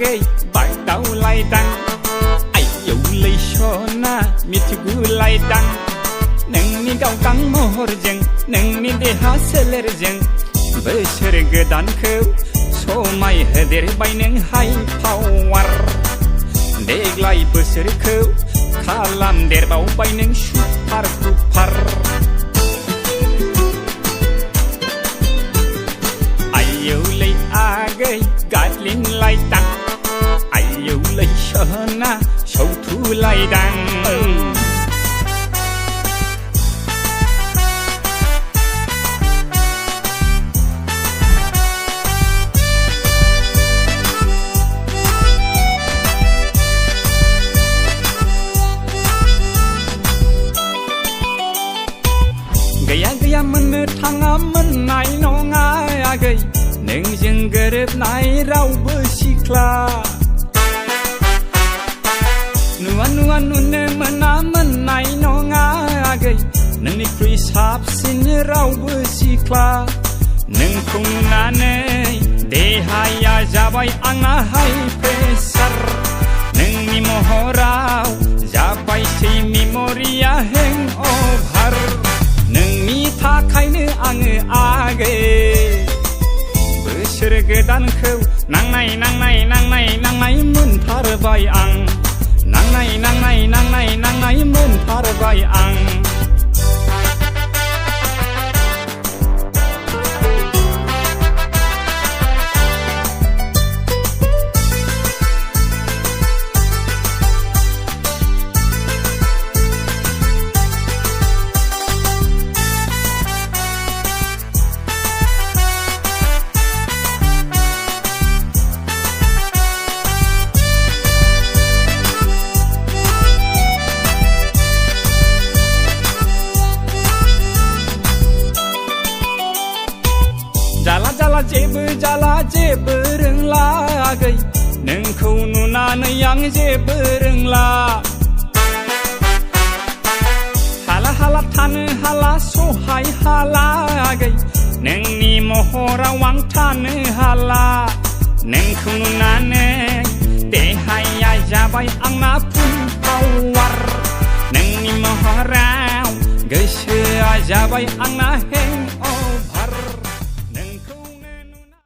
आगै बागदावलायदां आयौलै सना मिथिगुलायदां नोंनि गावदां महरजों नोंनि देहा सोलेरजों बोसोर गोदानखौ समाय होदेरबाय नों हाइ पावार देग्लाय बोसोरखौ खालामदेरबावबाय नों सुपार डुपार आयौलै आगै गादलिनलायदां आयौलै सना सौथुलायदां गैया गैया मोननो थाङा मोननाय नङा आगै नोंजों गोरोबनाय रावबो सिख्ला नुवा नुवा नुनो मोना मोननाय नङा आगै नोंनिख्रुइ साबसिन रावबो सिख्ला नोंखौ नुनानै देहाया जाबाय आंना हाइ प्रेसार नोंनि महराव जाबायसै मेमरिया हें अभार नोंनि थाखायनो आङो आगै बोसोर गोदानखौ नांनाय नांनाय नांनाय नांनाय मोनथारबाय आं नांनाय नांनाय नांनाय नांनाय मोनथारबाय आं जाला जेबो रोंला आगै नोंखौ नुनानै आं जेबो रोंला हाला हाला थानो हाला सहाय हाला आगै नोंनि महराव आं थानो हाला नोंखौ नुनानै देहाया जाबाय आंना फुल पावार नोंनि महराव गोसोआ जाबाय आंना हें